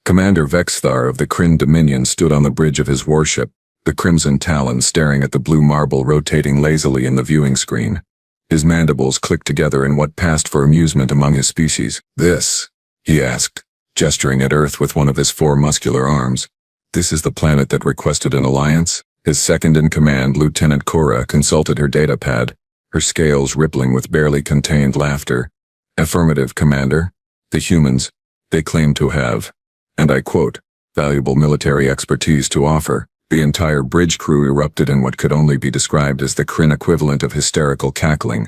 Commander Vexthar of the Kryn Dominion stood on the bridge of his warship, the crimson talon staring at the blue marble rotating lazily in the viewing screen. His mandibles clicked together in what passed for amusement among his species. "This?" he asked, gesturing at Earth with one of his 4 muscular arms. "This is the planet that requested an alliance?" His second-in-command, Lieutenant Cora, consulted her datapad, her scales rippling with barely contained laughter. "Affirmative, Commander. The humans, they claim to have, and I quote, valuable military expertise to offer." The entire bridge crew erupted in what could only be described as the Kryn equivalent of hysterical cackling.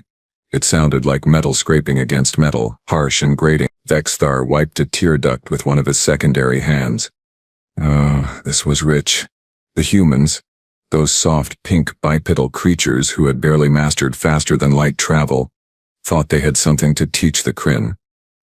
It sounded like metal scraping against metal, harsh and grating. Vexthar wiped a tear duct with one of his secondary hands. Oh, this was rich. The humans, those soft pink bipedal creatures who had barely mastered faster-than-light travel, thought they had something to teach the Kryn.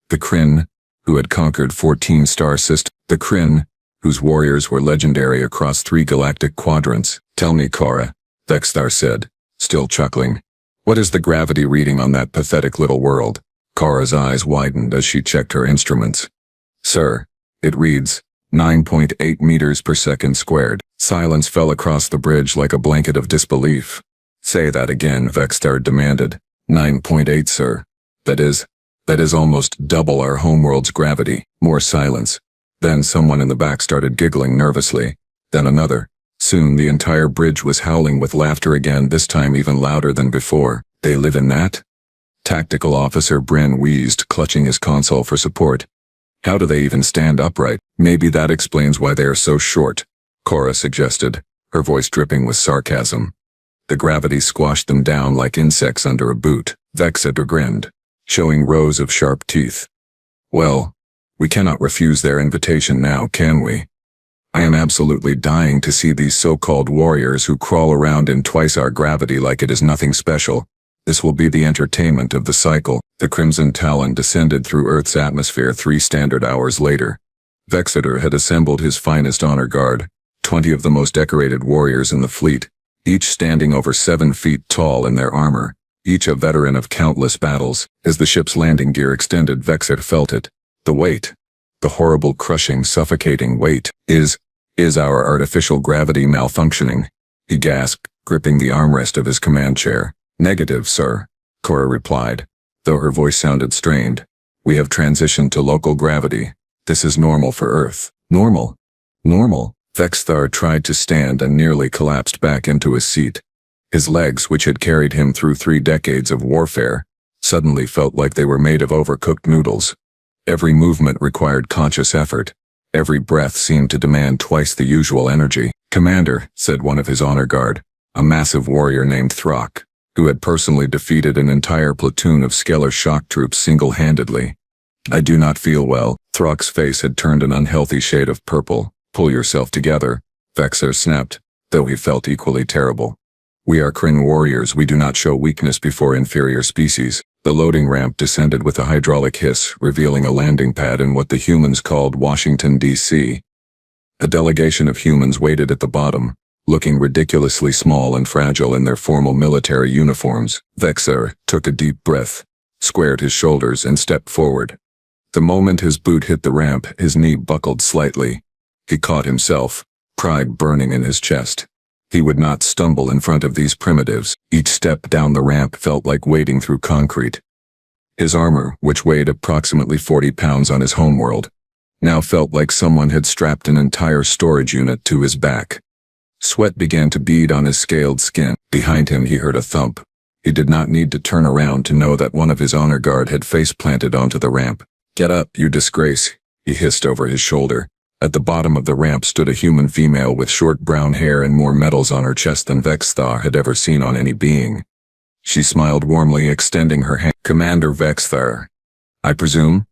The Kryn, who had conquered 14 star systems. The Kryn, whose warriors were legendary across 3 galactic quadrants. "Tell me, Cora," Vexthar said, still chuckling. "What is the gravity reading on that pathetic little world?" Cora's eyes widened as she checked her instruments. "Sir, it reads 9.8 meters per second squared." Silence fell across the bridge like a blanket of disbelief. "Say that again," Vexthar demanded. 9.8, sir. That is almost double our homeworld's gravity." More silence. Then someone in the back started giggling nervously. Then another. Soon the entire bridge was howling with laughter again, this time even louder than before. "They live in that?" Tactical Officer Bryn wheezed, clutching his console for support. "How do they even stand upright?" "Maybe that explains why they are so short," Cora suggested, her voice dripping with sarcasm. "The gravity squashed them down like insects under a boot." Vexthar grinned, showing rows of sharp teeth. "Well, we cannot refuse their invitation now, can we? I am absolutely dying to see these so-called warriors who crawl around in twice our gravity like it is nothing special. This will be the entertainment of the cycle." The Crimson Talon descended through Earth's atmosphere 3 standard hours later. Vexthar had assembled his finest honor guard, 20 of the most decorated warriors in the fleet, each standing over 7 feet tall in their armor, each a veteran of countless battles. As the ship's landing gear extended, Vexthar felt it. The weight. The horrible, crushing, suffocating weight. Is our artificial gravity malfunctioning?" he gasped, gripping the armrest of his command chair. "Negative, sir," Cora replied, though her voice sounded strained. "We have transitioned to local gravity. This is normal for Earth." "Normal? Normal?" Vexthar tried to stand and nearly collapsed back into his seat. His legs, which had carried him through 3 decades of warfare, suddenly felt like they were made of overcooked noodles. Every movement required conscious effort. Every breath seemed to demand twice the usual energy. "Commander," said one of his honor guard, a massive warrior named Throck, who had personally defeated an entire platoon of Skeller shock troops single-handedly. "I do not feel well." Throck's face had turned an unhealthy shade of purple. "Pull yourself together," Vexthar snapped, though he felt equally terrible. "We are Kryn warriors. We do not show weakness before inferior species." The loading ramp descended with a hydraulic hiss, revealing a landing pad in what the humans called Washington, D.C. A delegation of humans waited at the bottom, looking ridiculously small and fragile in their formal military uniforms. Vexthar took a deep breath, squared his shoulders, and stepped forward. The moment his boot hit the ramp, his knee buckled slightly. He caught himself, pride burning in his chest. He would not stumble in front of these primitives. Each step down the ramp felt like wading through concrete. His armor, which weighed approximately 40 pounds on his homeworld, now felt like someone had strapped an entire storage unit to his back. Sweat began to bead on his scaled skin. Behind him he heard a thump. He did not need to turn around to know that one of his honor guard had face-planted onto the ramp. "Get up, you disgrace," he hissed over his shoulder. At the bottom of the ramp stood a human female with short brown hair and more medals on her chest than Vexthar had ever seen on any being. She smiled warmly, extending her hand. "Commander Vexthar, I presume?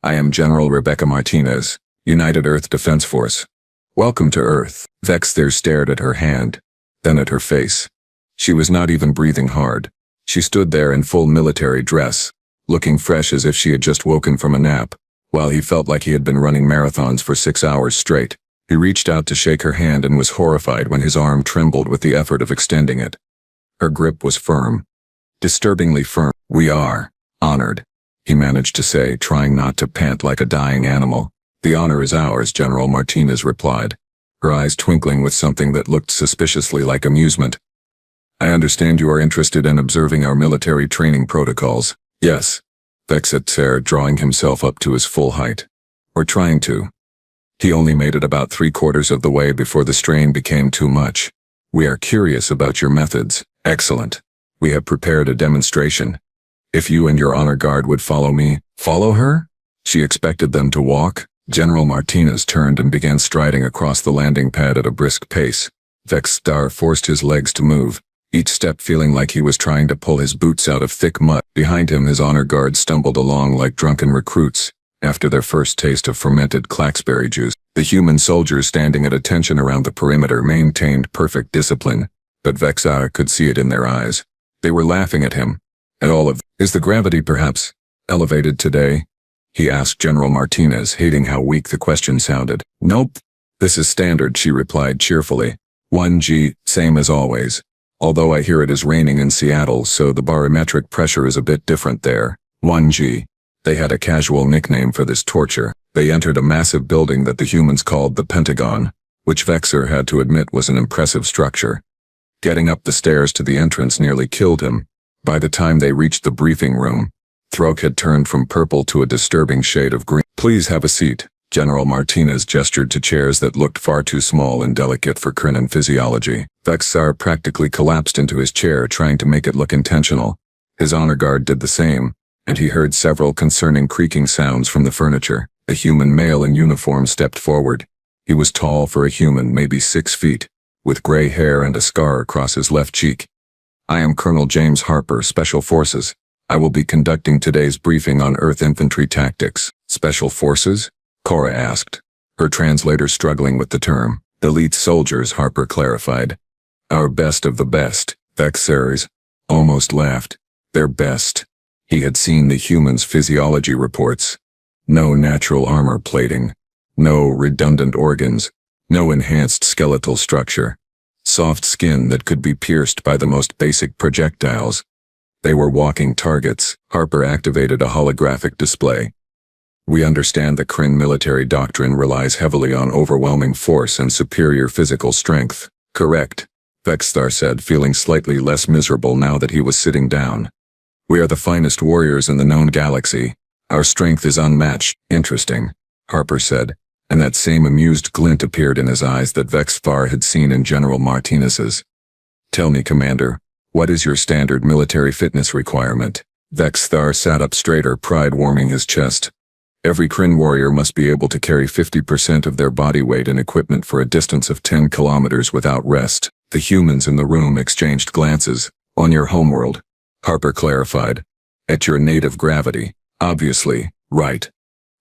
I am General Rebecca Martinez, United Earth Defense Force. Welcome to Earth." Vexthar stared at her hand, then at her face. She was not even breathing hard. She stood there in full military dress, looking fresh as if she had just woken from a nap. While he felt like he had been running marathons for 6 hours straight, he reached out to shake her hand and was horrified when his arm trembled with the effort of extending it. Her grip was firm. Disturbingly firm. "We are honored," he managed to say, trying not to pant like a dying animal. The honor is ours, General Martinez replied, her eyes twinkling with something that looked suspiciously like amusement. I understand you are interested in observing our military training protocols. Yes. Vexit said, drawing himself up to his full height. Or trying to. He only made it about 3/4 of the way before the strain became too much. We are curious about your methods. Excellent. We have prepared a demonstration. If you and your honor guard would follow me. Follow her? She expected them to walk. General Martinez turned and began striding across the landing pad at a brisk pace. Vexstar forced his legs to move, each step feeling like he was trying to pull his boots out of thick mud. Behind him, his honor guard stumbled along like drunken recruits, after their first taste of fermented claxberry juice. The human soldiers standing at attention around the perimeter maintained perfect discipline, but Vexar could see it in their eyes. They were laughing at him. At all of, is the gravity perhaps elevated today? He asked General Martinez, hating how weak the question sounded. Nope. This is standard, she replied cheerfully. 1G, same as always. Although I hear it is raining in Seattle, so the barometric pressure is a bit different there. 1G. They had a casual nickname for this torture. They entered a massive building that the humans called the Pentagon, which Vexer had to admit was an impressive structure. Getting up the stairs to the entrance nearly killed him. By the time they reached the briefing room, Throg had turned from purple to a disturbing shade of green. Please have a seat. General Martinez gestured to chairs that looked far too small and delicate for Krynan physiology. Vexar practically collapsed into his chair, trying to make it look intentional. His honor guard did the same, and he heard several concerning creaking sounds from the furniture. A human male in uniform stepped forward. He was tall for a human, maybe 6 feet, with gray hair and a scar across his left cheek. I am Colonel James Harper, Special Forces. I will be conducting today's briefing on Earth infantry tactics. Special Forces? Cora asked, her translator struggling with the term. Elite soldiers, Harper clarified. Our best of the best, Vexers almost laughed. Their best. He had seen the humans' physiology reports. No natural armor plating. No redundant organs. No enhanced skeletal structure. Soft skin that could be pierced by the most basic projectiles. They were walking targets. Harper activated a holographic display. We understand the Kryn military doctrine relies heavily on overwhelming force and superior physical strength. Correct, Vexstar said, feeling slightly less miserable now that he was sitting down. We are the finest warriors in the known galaxy. Our strength is unmatched. Interesting, Harper said, and that same amused glint appeared in his eyes that Vexstar had seen in General Martinez's. Tell me, Commander, what is your standard military fitness requirement? Vexstar sat up straighter, pride warming his chest. Every Kryn warrior must be able to carry 50% of their body weight and equipment for a distance of 10 kilometers without rest. The humans in the room exchanged glances. On your homeworld, Harper clarified. At your native gravity, obviously, right.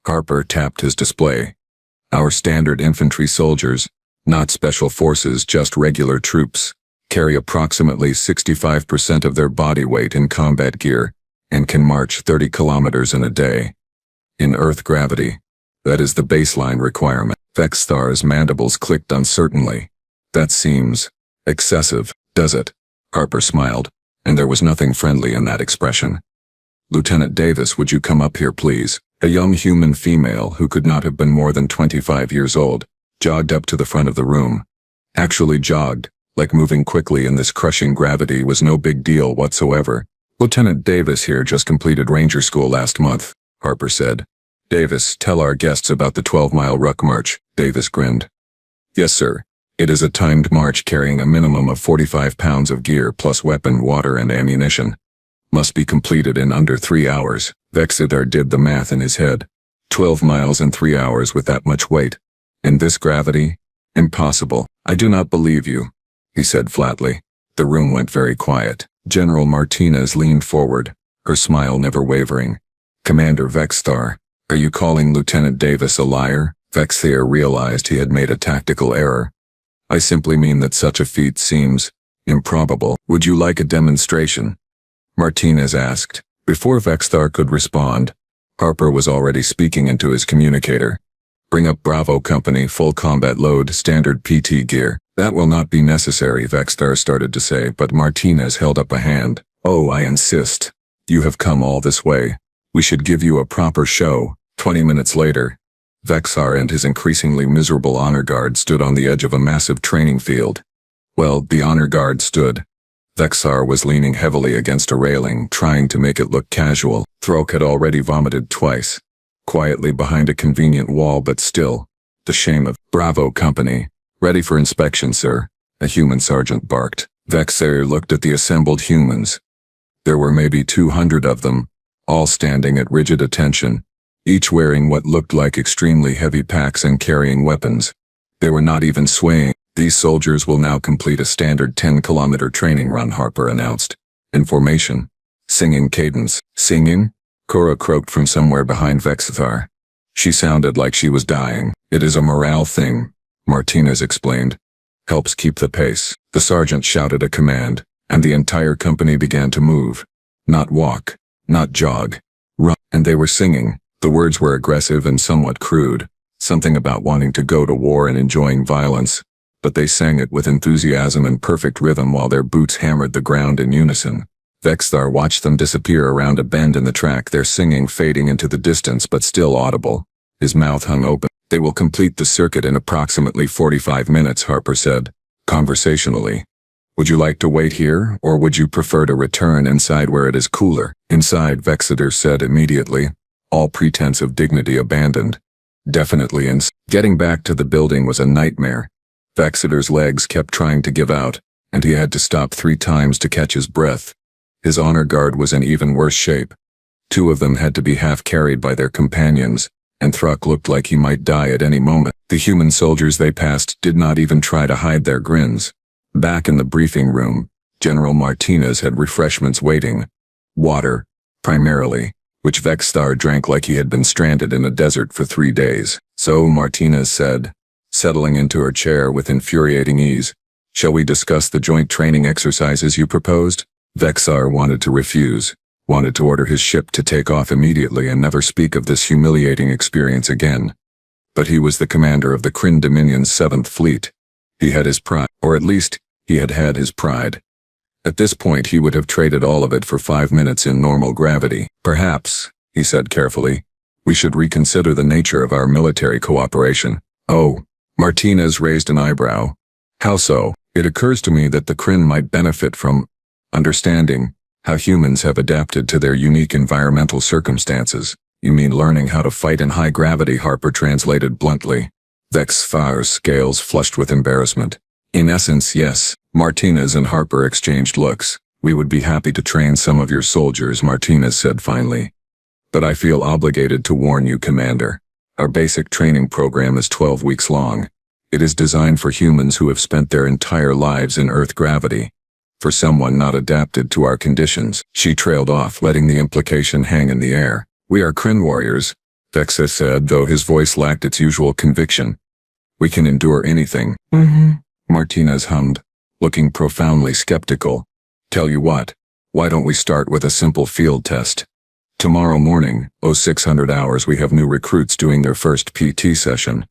Harper tapped his display. Our standard infantry soldiers, not special forces, just regular troops, carry approximately 65% of their body weight in combat gear and can march 30 kilometers in a day. In Earth gravity, that is the baseline requirement. Vexstar's mandibles clicked uncertainly. That seems excessive, does it? Harper smiled, and there was nothing friendly in that expression. Lieutenant Davis, would you come up here, please? A young human female who could not have been more than 25 years old, jogged up to the front of the room. Actually jogged, like moving quickly in this crushing gravity was no big deal whatsoever. Lieutenant Davis here just completed Ranger School last month, Harper said. Davis, tell our guests about the 12-mile ruck march. Davis grinned. Yes, sir. It is a timed march carrying a minimum of 45 pounds of gear plus weapon, water, and ammunition. Must be completed in under 3 hours. Vexidar did the math in his head. 12 miles in 3 hours with that much weight. In this gravity? Impossible. I do not believe you, he said flatly. The room went very quiet. General Martinez leaned forward, her smile never wavering. Commander Vexstar, are you calling Lieutenant Davis a liar? Vexthir realized he had made a tactical error. I simply mean that such a feat seems improbable. Would you like a demonstration? Martinez asked. Before Vexstar could respond, Harper was already speaking into his communicator. Bring up Bravo Company, full combat load, standard PT gear. That will not be necessary, Vexstar started to say, but Martinez held up a hand. Oh, I insist. You have come all this way. We should give you a proper show. 20 minutes later, Vexar and his increasingly miserable honor guard stood on the edge of a massive training field. Well, the honor guard stood. Vexar was leaning heavily against a railing, trying to make it look casual. Throk had already vomited twice. Quietly behind a convenient wall, but still. The shame of Bravo Company. Ready for inspection, sir, a human sergeant barked. Vexar looked at the assembled humans. There were maybe 200 of them, all standing at rigid attention, each wearing what looked like extremely heavy packs and carrying weapons. They were not even swaying. These soldiers will now complete a standard 10-kilometer training run, Harper announced. In formation. Singing cadence. Singing? Cora croaked from somewhere behind Vexar. She sounded like she was dying. It is a morale thing, Martinez explained. Helps keep the pace. The sergeant shouted a command, and the entire company began to move. Not walk, not jog, run. And they were singing. The words were aggressive and somewhat crude, something about wanting to go to war and enjoying violence, but they sang it with enthusiasm and perfect rhythm while their boots hammered the ground in unison. Vexar watched them disappear around a bend in the track, their singing fading into the distance but still audible. His mouth hung open. They will complete the circuit in approximately 45 minutes, Harper said, conversationally. Would you like to wait here, or would you prefer to return inside where it is cooler? Inside, Vexator said immediately, all pretense of dignity abandoned. Definitely Getting back to the building was a nightmare. Vexator's legs kept trying to give out, and he had to stop 3 times to catch his breath. His honor guard was in even worse shape. 2 of them had to be half carried by their companions, and Thruk looked like he might die at any moment. The human soldiers they passed did not even try to hide their grins. Back in the briefing room, General Martinez had refreshments waiting. Water, primarily, which Vexar drank like he had been stranded in a desert for 3 days. So, Martinez said, settling into her chair with infuriating ease, shall we discuss the joint training exercises you proposed? Vexar wanted to refuse, wanted to order his ship to take off immediately and never speak of this humiliating experience again. But he was the commander of the Kryn Dominion's 7th Fleet. He had his pride, or at least, he had had his pride. At this point he would have traded all of it for 5 minutes in normal gravity. Perhaps, he said carefully, we should reconsider the nature of our military cooperation. Oh, Martinez raised an eyebrow. How so? It occurs to me that the Kryn might benefit from understanding how humans have adapted to their unique environmental circumstances. You mean learning how to fight in high gravity, Harper translated bluntly. Vexar's scales flushed with embarrassment. In essence, yes. Martinez and Harper exchanged looks. We would be happy to train some of your soldiers, Martinez said finally. But I feel obligated to warn you, Commander. Our basic training program is 12 weeks long. It is designed for humans who have spent their entire lives in Earth gravity. For someone not adapted to our conditions. She trailed off, letting the implication hang in the air. We are Kryn warriors, Vexa said, though his voice lacked its usual conviction. We can endure anything. Martinez hummed, looking profoundly skeptical. Tell you what, why don't we start with a simple field test? Tomorrow morning, 0600 hours, we have new recruits doing their first PT session.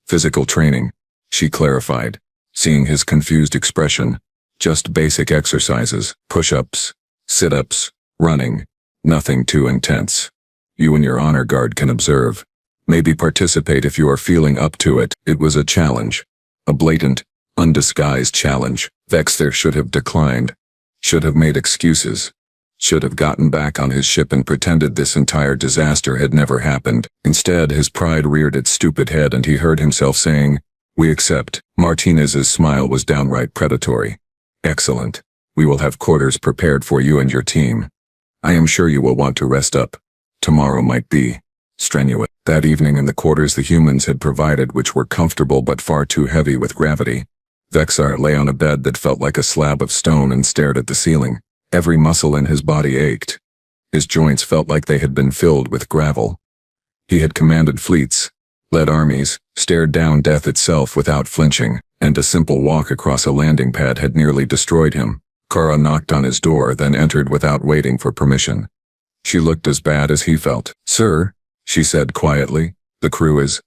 Physical training, she clarified, seeing his confused expression. Just basic exercises, push-ups, sit-ups, running, nothing too intense. You and your honor guard can observe. Maybe participate if you are feeling up to it. It was a challenge. A blatant, undisguised challenge. Vexter should have declined. Should have made excuses. Should have gotten back on his ship and pretended this entire disaster had never happened. Instead, his pride reared its stupid head and he heard himself saying, "We accept." Martinez's smile was downright predatory. "Excellent. We will have quarters prepared for you and your team. I am sure you will want to rest up. Tomorrow might be strenuous." That evening in the quarters the humans had provided, which were comfortable but far too heavy with gravity, Vexar lay on a bed that felt like a slab of stone and stared at the ceiling. Every muscle in his body ached. His joints felt like they had been filled with gravel. He had commanded fleets, led armies, stared down death itself without flinching, and a simple walk across a landing pad had nearly destroyed him. Kara knocked on his door, then entered without waiting for permission. She looked as bad as he felt. "Sir," she said quietly, "the crew is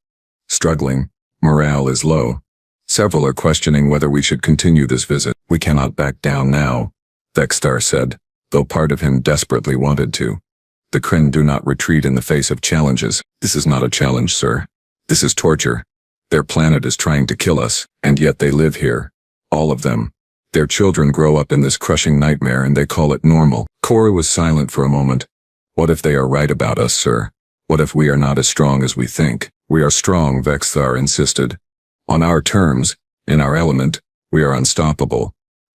struggling. Morale is low. Several are questioning whether we should continue this visit. We cannot back down now," Vextar said, though part of him desperately wanted to. "The Kryn do not retreat in the face of challenges." "This is not a challenge, sir. This is torture. Their planet is trying to kill us, and yet they live here. All of them. Their children grow up in this crushing nightmare and they call it normal. Cora was silent for a moment. What if they are right about us, sir? What if we are not as strong as we think? We are strong, Vexthar insisted. On our terms, in our element, we are unstoppable.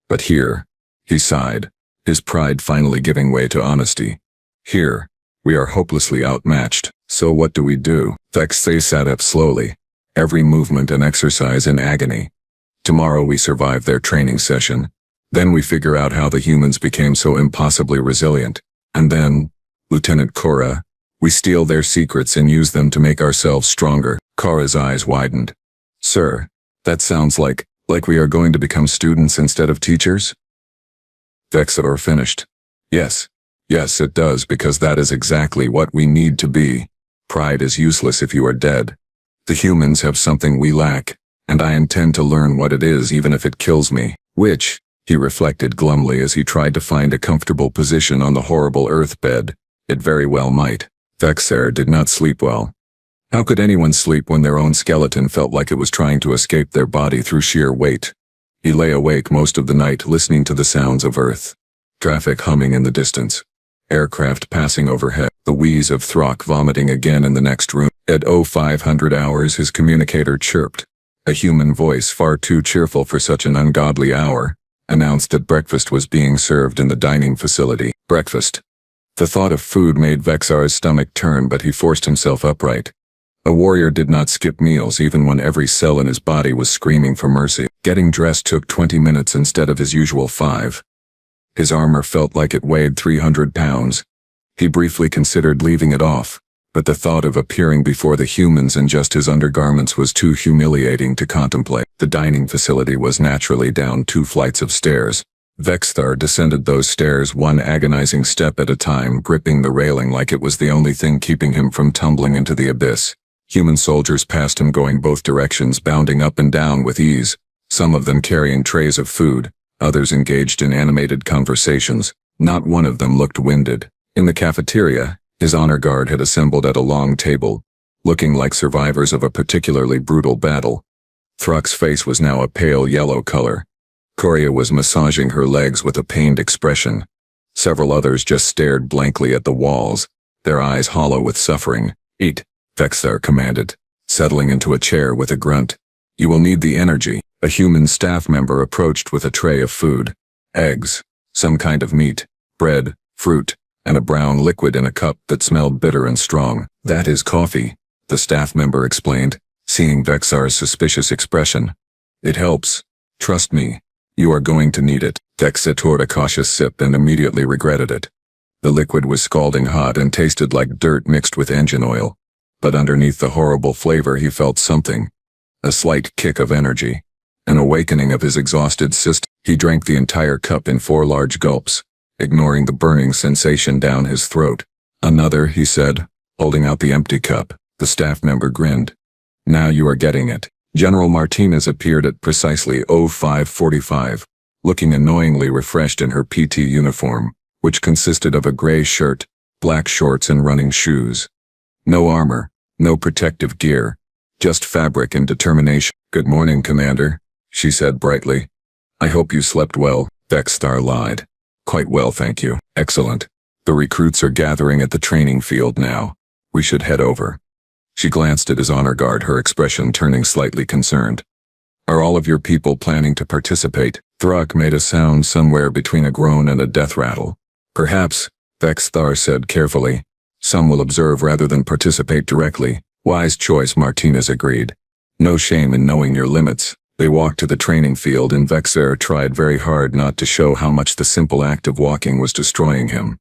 But here, he sighed, his pride finally giving way to honesty. Here, we are hopelessly outmatched. So what do we do? Vexthar sat up slowly, every movement and exercise in agony. Tomorrow we survive their training session. Then we figure out how the humans became so impossibly resilient. And then, Lieutenant Cora, we steal their secrets and use them to make ourselves stronger. Cora's eyes widened. Sir, that sounds like we are going to become students instead of teachers? Vexthar finished. Yes, it does, because that is exactly what we need to be. Pride is useless if you are dead. The humans have something we lack, and I intend to learn what it is even if it kills me. Which, he reflected glumly as he tried to find a comfortable position on the horrible earth bed, it very well might. Vexthar did not sleep well. How could anyone sleep when their own skeleton felt like it was trying to escape their body through sheer weight? He lay awake most of the night listening to the sounds of Earth. Traffic humming in the distance. Aircraft passing overhead. The wheeze of Throck vomiting again in the next room. At 0500 hours his communicator chirped. A human voice far too cheerful for such an ungodly hour announced that breakfast was being served in the dining facility. Breakfast. The thought of food made Vexthar's stomach turn, but he forced himself upright. A warrior did not skip meals even when every cell in his body was screaming for mercy. Getting dressed took 20 minutes instead of his usual 5. His armor felt like it weighed 300 pounds. He briefly considered leaving it off, but the thought of appearing before the humans in just his undergarments was too humiliating to contemplate. The dining facility was naturally down 2 flights of stairs. Vexthar descended those stairs one agonizing step at a time, gripping the railing like it was the only thing keeping him from tumbling into the abyss. Human soldiers passed him going both directions, bounding up and down with ease, some of them carrying trays of food, others engaged in animated conversations. Not one of them looked winded. In the cafeteria, his honor guard had assembled at a long table, looking like survivors of a particularly brutal battle. Throck's face was now a pale yellow color. Coria was massaging her legs with a pained expression. Several others just stared blankly at the walls, their eyes hollow with suffering. Eat, Vexthar commanded, settling into a chair with a grunt. You will need the energy. A human staff member approached with a tray of food. Eggs, some kind of meat, bread, fruit, and a brown liquid in a cup that smelled bitter and strong. That is coffee, the staff member explained, seeing Vexthar's suspicious expression. It helps. Trust me. You are going to need it. Vexthar poured a cautious sip and immediately regretted it. The liquid was scalding hot and tasted like dirt mixed with engine oil. But underneath the horrible flavor he felt something. A slight kick of energy. An awakening of his exhausted system. He drank the entire cup in 4 large gulps, ignoring the burning sensation down his throat. Another, he said, holding out the empty cup. The staff member grinned. Now you are getting it. General Martinez appeared at precisely 0545, looking annoyingly refreshed in her PT uniform, which consisted of a gray shirt, black shorts and running shoes. No armor, no protective gear, just fabric and determination. Good morning, Commander, she said brightly. I hope you slept well. Vexthar lied. Quite well, thank you. Excellent. The recruits are gathering at the training field now. We should head over. She glanced at his honor guard, her expression turning slightly concerned. Are all of your people planning to participate? Throck made a sound somewhere between a groan and a death rattle. Perhaps, Vexthar said carefully. Some will observe rather than participate directly. Wise choice, Martinez agreed. No shame in knowing your limits. They walked to the training field and Vexthar tried very hard not to show how much the simple act of walking was destroying him.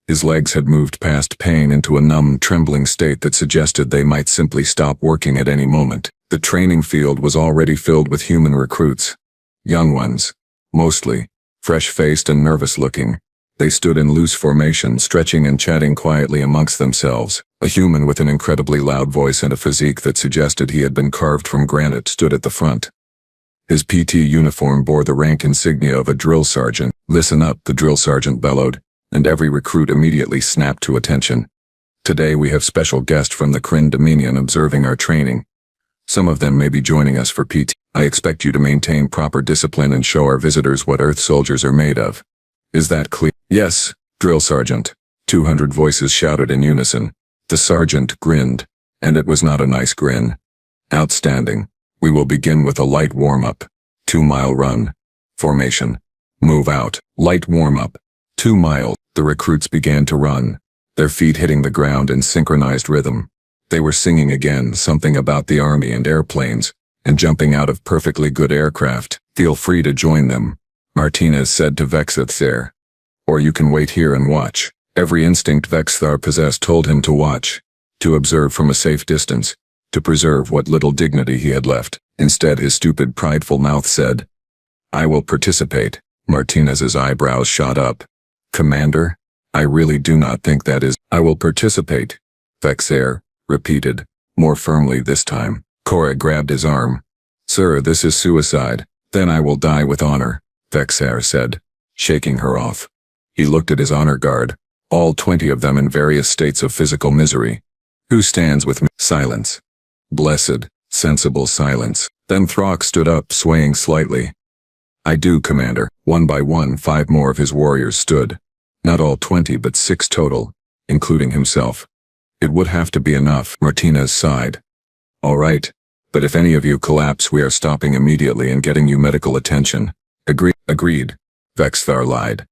His legs had moved past pain into a numb, trembling state that suggested they might simply stop working at any moment. The training field was already filled with human recruits. Young ones, mostly, fresh-faced and nervous-looking. They stood in loose formation, stretching and chatting quietly amongst themselves. A human with an incredibly loud voice and a physique that suggested he had been carved from granite stood at the front. His PT uniform bore the rank insignia of a drill sergeant. Listen up, the drill sergeant bellowed, and every recruit immediately snapped to attention. Today we have special guest from the Kryn Dominion observing our training. Some of them may be joining us for PT. I expect you to maintain proper discipline and show our visitors what Earth soldiers are made of. Is that clear? Yes, Drill Sergeant. 200 voices shouted in unison. The sergeant grinned, and it was not a nice grin. Outstanding. We will begin with a light warm-up. 2-mile run. Formation. Move out. Light warm-up. 2 mile. The recruits began to run, their feet hitting the ground in synchronized rhythm. They were singing again something about the army and airplanes, and jumping out of perfectly good aircraft. Feel free to join them, Martinez said to Vexthar. Or you can wait here and watch. Every instinct Vexthar possessed told him to watch, to observe from a safe distance, to preserve what little dignity he had left. Instead, his stupid, prideful mouth said, "I will participate." Martinez's eyebrows shot up. "Commander, I really do not think that is." "I will participate," Vexthar repeated, more firmly this time. Cora grabbed his arm. "Sir, this is suicide." "Then I will die with honor," Vexthar said, shaking her off. He looked at his honor guard, all 20 of them in various states of physical misery. "Who stands with me?" Silence. Blessed, sensible silence. Then Throck stood up, swaying slightly. "I do, Commander." One by one, 5 more of his warriors stood. Not all 20, but 6 total, including himself. "It would have to be enough," Martinez sighed. "All right, but if any of you collapse, we are stopping immediately and getting you medical attention." Agreed, Vexthar lied.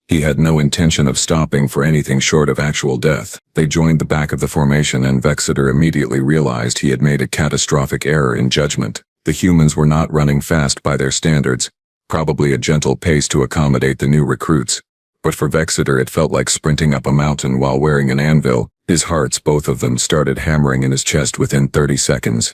He had no intention of stopping for anything short of actual death. They joined the back of the formation, and Vexthar immediately realized he had made a catastrophic error in judgment. The humans were not running fast by their standards, probably a gentle pace to accommodate the new recruits. But for Vexthar it felt like sprinting up a mountain while wearing an anvil. His hearts, both of them, started hammering in his chest within 30 seconds.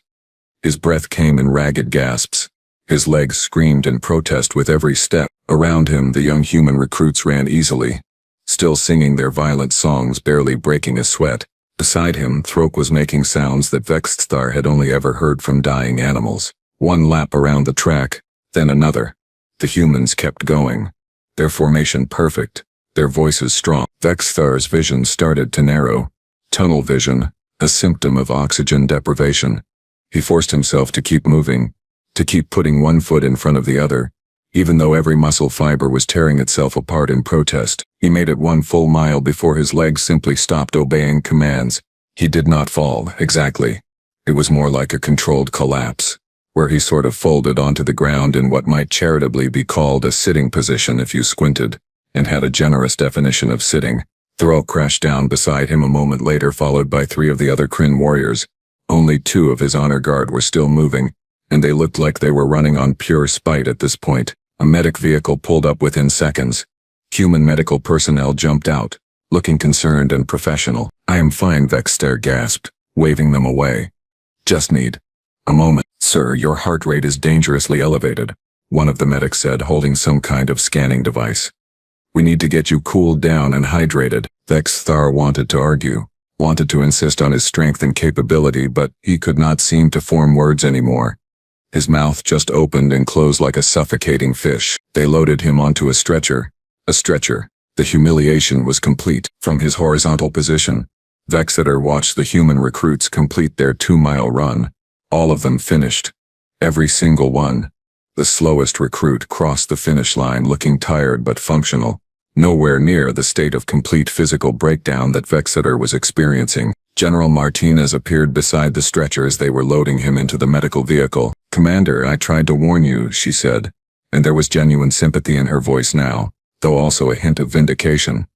His breath came in ragged gasps. His legs screamed in protest with every step. Around him, the young human recruits ran easily, still singing their violent songs, barely breaking a sweat. Beside him, Throk was making sounds that Vexthar had only ever heard from dying animals. One lap around the track, then another. The humans kept going, their formation perfect, their voices strong. Vexthar's vision started to narrow. Tunnel vision, a symptom of oxygen deprivation. He forced himself to keep moving, to keep putting one foot in front of the other, even though every muscle fiber was tearing itself apart in protest. He made it 1 full mile before his legs simply stopped obeying commands. He did not fall, exactly. It was more like a controlled collapse, where he sort of folded onto the ground in what might charitably be called a sitting position if you squinted, and had a generous definition of sitting. Thrall crashed down beside him a moment later, followed by 3 of the other Kryn warriors. Only 2 of his honor guard were still moving, and they looked like they were running on pure spite at this point. A medic vehicle pulled up within seconds. Human medical personnel jumped out, looking concerned and professional. "I am fine," Vexthar gasped, waving them away. "Just need a moment." "Sir, your heart rate is dangerously elevated," one of the medics said, holding some kind of scanning device. "We need to get you cooled down and hydrated." Vexthar wanted to argue, wanted to insist on his strength and capability, but he could not seem to form words anymore. His mouth just opened and closed like a suffocating fish. They loaded him onto a stretcher. A stretcher. The humiliation was complete. From his horizontal position, Vexthar watched the human recruits complete their 2-mile run. All of them finished. Every single one. The slowest recruit crossed the finish line looking tired but functional, nowhere near the state of complete physical breakdown that Vexthar was experiencing. General Martinez appeared beside the stretcher as they were loading him into the medical vehicle. "Commander, I tried to warn you," she said, and there was genuine sympathy in her voice now, though also a hint of vindication.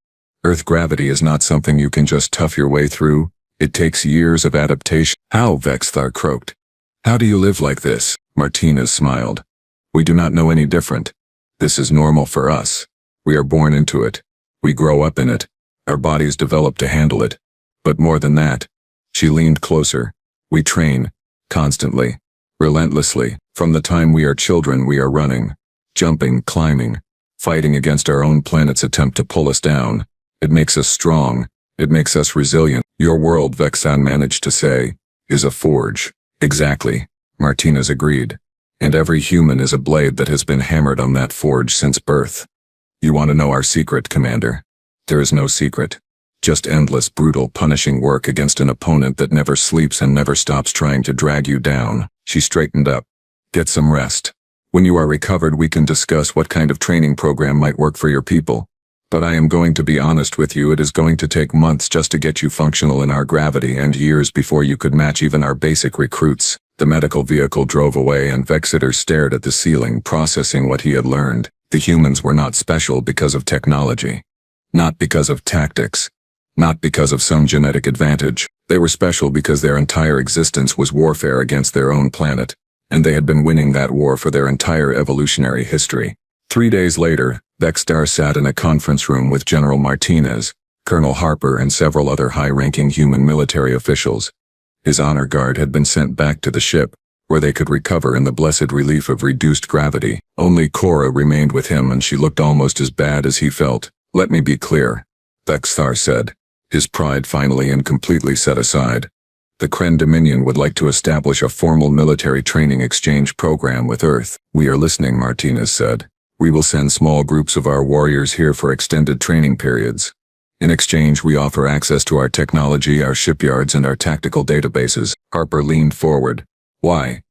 "Earth gravity is not something you can just tough your way through. It takes years of adaptation." "How?" Vexthar croaked. "How do you live like this?" Martinez smiled. "We do not know any different. This is normal for us. We are born into it. We grow up in it. Our bodies develop to handle it. But more than that." She leaned closer. "We train, constantly, relentlessly. From the time we are children we are running, jumping, climbing, fighting against our own planet's attempt to pull us down. It makes us strong. It makes us resilient." "Your world," Vexan managed to say, "is a forge." "Exactly," Martinez agreed. "And every human is a blade that has been hammered on that forge since birth." "You want to know our secret, Commander?" "There is no secret. Just endless, brutal, punishing work against an opponent that never sleeps and never stops trying to drag you down. She straightened up. Get some rest. When you are recovered, we can discuss what kind of training program might work for your people. But I am going to be honest with you, it is going to take months just to get you functional in our gravity and years before you could match even our basic recruits. The medical vehicle drove away and Vexeter stared at the ceiling, processing what he had learned. The humans were not special because of technology. Not because of tactics. Not because of some genetic advantage. They were special because their entire existence was warfare against their own planet. And they had been winning that war for their entire evolutionary history. 3 days later, Vextar sat in a conference room with General Martinez, Colonel Harper and several other high-ranking human military officials. His honor guard had been sent back to the ship, where they could recover in the blessed relief of reduced gravity. Only Cora remained with him and she looked almost as bad as he felt. Let me be clear, Vextar said, his pride finally and completely set aside. The Kren Dominion would like to establish a formal military training exchange program with Earth. We are listening, Martinez said. We will send small groups of our warriors here for extended training periods. In exchange, we offer access to our technology, our shipyards, and our tactical databases. Harper leaned forward. Why?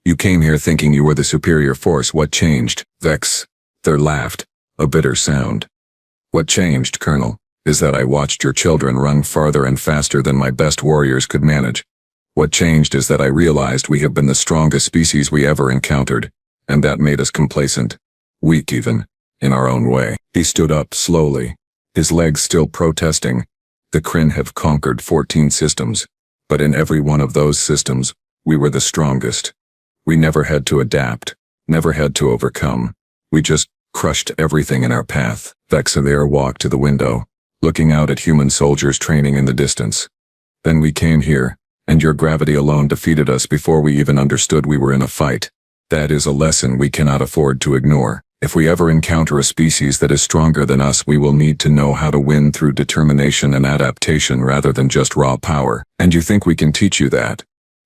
You came here thinking you were the superior force. What changed? Vexter laughed, a bitter sound. What changed, Colonel, is that I watched your children run farther and faster than my best warriors could manage. What changed is that I realized we have been the strongest species we ever encountered, and that made us complacent. Weak even, in our own way. He stood up slowly, his legs still protesting. The Kren have conquered 14 systems, but in every one of those systems, we were the strongest. We never had to adapt, never had to overcome. We just crushed everything in our path. Vexaver walked to the window, looking out at human soldiers training in the distance. Then we came here, and your gravity alone defeated us before we even understood we were in a fight. That is a lesson we cannot afford to ignore. If we ever encounter a species that is stronger than us, we will need to know how to win through determination and adaptation rather than just raw power. And you think we can teach you that?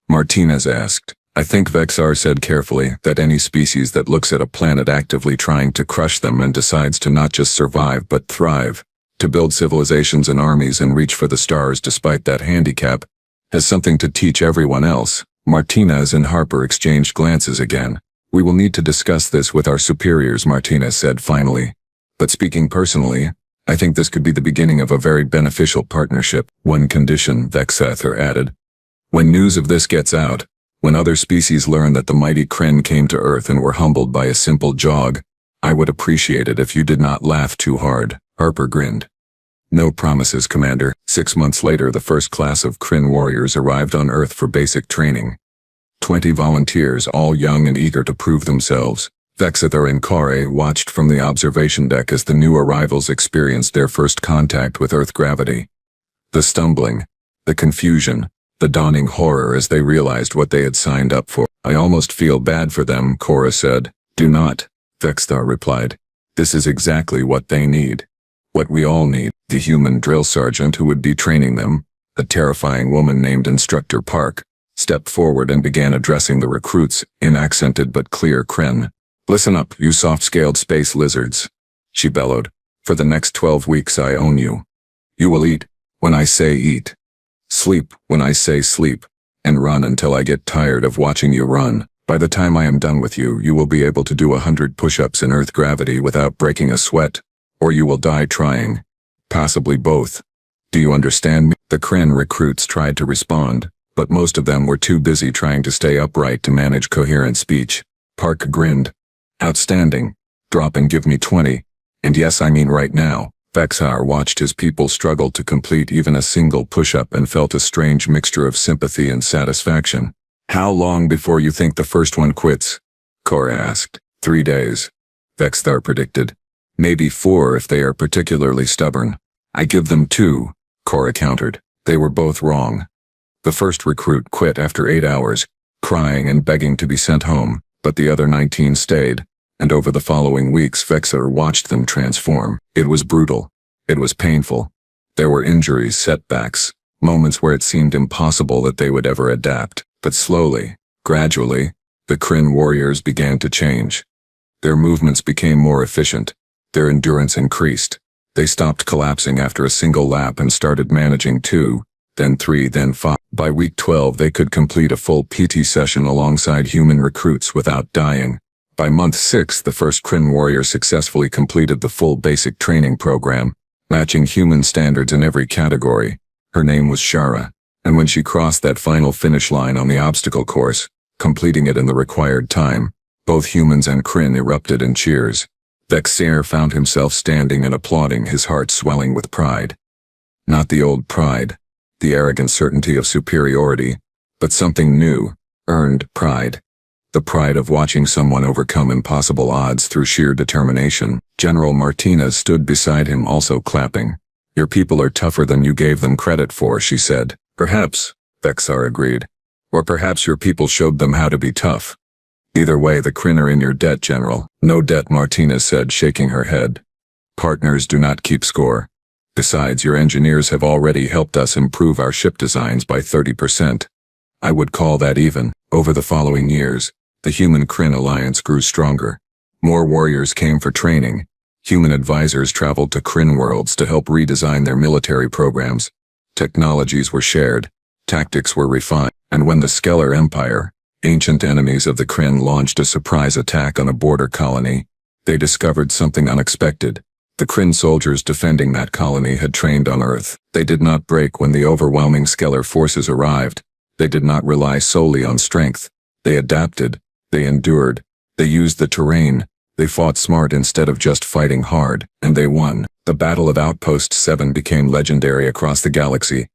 Martinez asked. I think, Vexar said carefully, that any species that looks at a planet actively trying to crush them and decides to not just survive but thrive, to build civilizations and armies and reach for the stars despite that handicap, has something to teach everyone else. Martinez and Harper exchanged glances again. We will need to discuss this with our superiors, Martinez said finally. But speaking personally, I think this could be the beginning of a very beneficial partnership. One condition, Vexether added. When news of this gets out, when other species learn that the mighty Kren came to Earth and were humbled by a simple jog, I would appreciate it if you did not laugh too hard. Harper grinned. No promises, Commander. 6 months later, the first class of Kren warriors arrived on Earth for basic training. 20 volunteers, all young and eager to prove themselves. Vexether and Kare watched from the observation deck as the new arrivals experienced their first contact with Earth gravity. The stumbling, the confusion, the dawning horror as they realized what they had signed up for. I almost feel bad for them, Cora said. Do not, Vexthar replied. This is exactly what they need. What we all need. The human drill sergeant who would be training them, a terrifying woman named Instructor Park, stepped forward and began addressing the recruits in accented but clear Kren. Listen up, you soft-scaled space lizards, she bellowed. For the next 12 weeks I own you. You will eat when I say eat. Sleep when I say sleep. And run until I get tired of watching you run. By the time I am done with you, you will be able to do 100 push-ups in Earth gravity without breaking a sweat. Or you will die trying. Possibly both. Do you understand me? The Kren recruits tried to respond, but most of them were too busy trying to stay upright to manage coherent speech. Park grinned. Outstanding. Drop and give me 20. And yes, I mean right now. Vexar watched his people struggle to complete even a single push-up and felt a strange mixture of sympathy and satisfaction. How long before you think the first one quits? Cora asked. 3 days. Vexar predicted. Maybe 4 if they are particularly stubborn. I give them 2, Cora countered. They were both wrong. The first recruit quit after 8 hours, crying and begging to be sent home, but the other 19 stayed, and over the following weeks Vexar watched them transform. It was brutal. It was painful. There were injuries, setbacks, moments where it seemed impossible that they would ever adapt, but slowly, gradually, the Kren warriors began to change. Their movements became more efficient. Their endurance increased. They stopped collapsing after a single lap and started managing 2, then 3, then 5. By week 12 they could complete a full PT session alongside human recruits without dying. By month 6 the first Kryn warrior successfully completed the full basic training program, matching human standards in every category. Her name was Shara, and when she crossed that final finish line on the obstacle course, completing it in the required time, both humans and Kryn erupted in cheers. Vex'star found himself standing and applauding, his heart swelling with pride. Not the old pride, the arrogant certainty of superiority, but something new, earned pride. The pride of watching someone overcome impossible odds through sheer determination. General Martinez stood beside him, also clapping. Your people are tougher than you gave them credit for, she said. Perhaps, Vex'star agreed. Or perhaps your people showed them how to be tough. Either way, the Kryn are in your debt, General. No debt, Martinez said, shaking her head. Partners do not keep score. Besides, your engineers have already helped us improve our ship designs by 30%. I would call that even. Over the following years, the Human-Kryn alliance grew stronger. More warriors came for training. Human advisors traveled to Kryn worlds to help redesign their military programs. Technologies were shared, tactics were refined, and when the Skeller Empire, ancient enemies of the Kryn, launched a surprise attack on a border colony, they discovered something unexpected. The Kryn soldiers defending that colony had trained on Earth. They did not break when the overwhelming Skeller forces arrived. They did not rely solely on strength. They adapted, they endured, they used the terrain, they fought smart instead of just fighting hard, and they won. The Battle of Outpost 7 became legendary across the galaxy.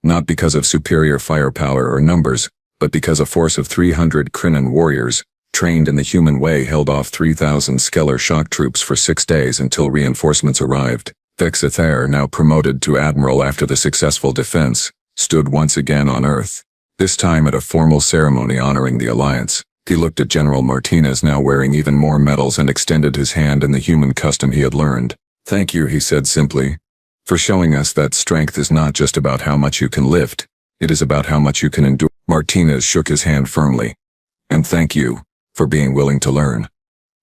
Not because of superior firepower or numbers, but because a force of 300 Krynan warriors, trained in the human way, held off 3,000 Skeller shock troops for 6 days until reinforcements arrived. Vex'star, now promoted to Admiral after the successful defense, stood once again on Earth, this time at a formal ceremony honoring the Alliance. He looked at General Martinez, now wearing even more medals, and extended his hand in the human custom he had learned. Thank you, he said simply, for showing us that strength is not just about how much you can lift, it is about how much you can endure. Martinez shook his hand firmly. And thank you for being willing to learn.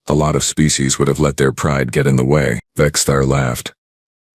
A lot of species would have let their pride get in the way. Vex'star laughed.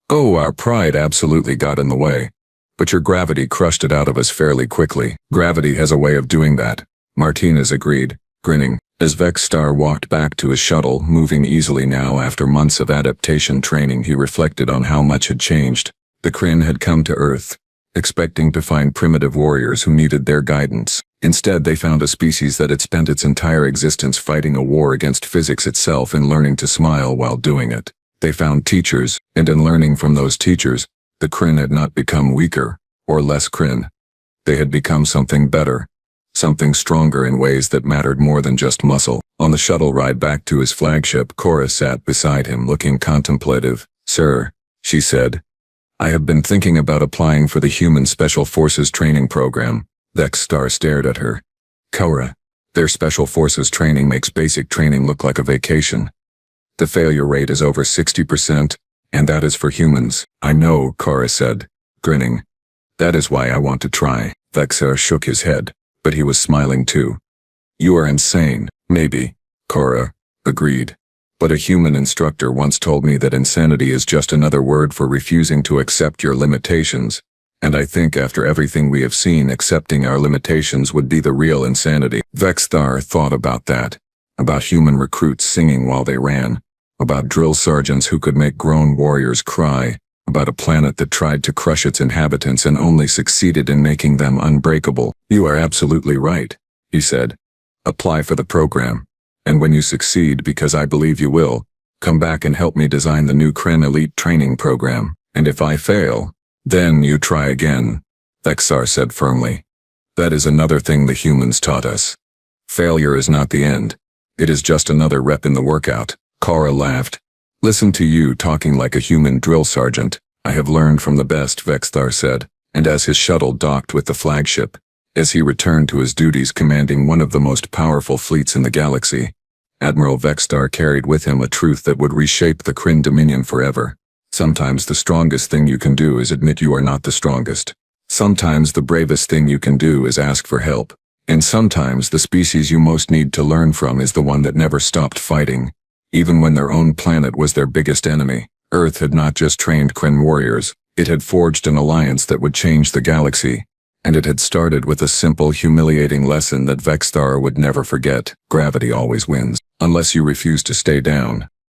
Oh, our pride absolutely got in the way. But your gravity crushed it out of us fairly quickly. Gravity has a way of doing that, Martinez agreed, grinning. As Vex'star walked back to his shuttle, moving easily now after months of adaptation training, he reflected on how much had changed. The Kryn had come to Earth, expecting to find primitive warriors who needed their guidance. Instead, they found a species that had spent its entire existence fighting a war against physics itself and learning to smile while doing it. They found teachers, and in learning from those teachers, the Kryn had not become weaker or less Kryn. They had become something better. Something stronger in ways that mattered more than just muscle. On the shuttle ride back to his flagship, Cora sat beside him, looking contemplative. Sir, she said, I have been thinking about applying for the Human Special Forces training program. Vex'star stared at her. Cora, their Special Forces training makes basic training look like a vacation. The failure rate is over 60%, and that is for humans. I know, Cora said, grinning. That is why I want to try. Vex'star shook his head, but he was smiling too. You are insane. Maybe, Cora agreed. But a human instructor once told me that insanity is just another word for refusing to accept your limitations, and I think after everything we have seen, accepting our limitations would be the real insanity. Vex'star thought about that, about human recruits singing while they ran, about drill sergeants who could make grown warriors cry, about a planet that tried to crush its inhabitants and only succeeded in making them unbreakable. You are absolutely right, he said. Apply for the program. And when you succeed, because I believe you will, come back and help me design the new Kryn Elite training program. And if I fail, then you try again, Vex'star said firmly. That is another thing the humans taught us. Failure is not the end. It is just another rep in the workout. Cora laughed. Listen to you talking like a human drill sergeant. I have learned from the best, Vex'star said, and as his shuttle docked with the flagship, as he returned to his duties commanding one of the most powerful fleets in the galaxy, Admiral Vex'star carried with him a truth that would reshape the Kryn Dominion forever. Sometimes the strongest thing you can do is admit you are not the strongest. Sometimes the bravest thing you can do is ask for help. And sometimes the species you most need to learn from is the one that never stopped fighting, even when their own planet was their biggest enemy. Earth had not just trained Kryn warriors, it had forged an alliance that would change the galaxy. And it had started with a simple, humiliating lesson that Vexthar would never forget. Gravity always wins. Unless you refuse to stay down,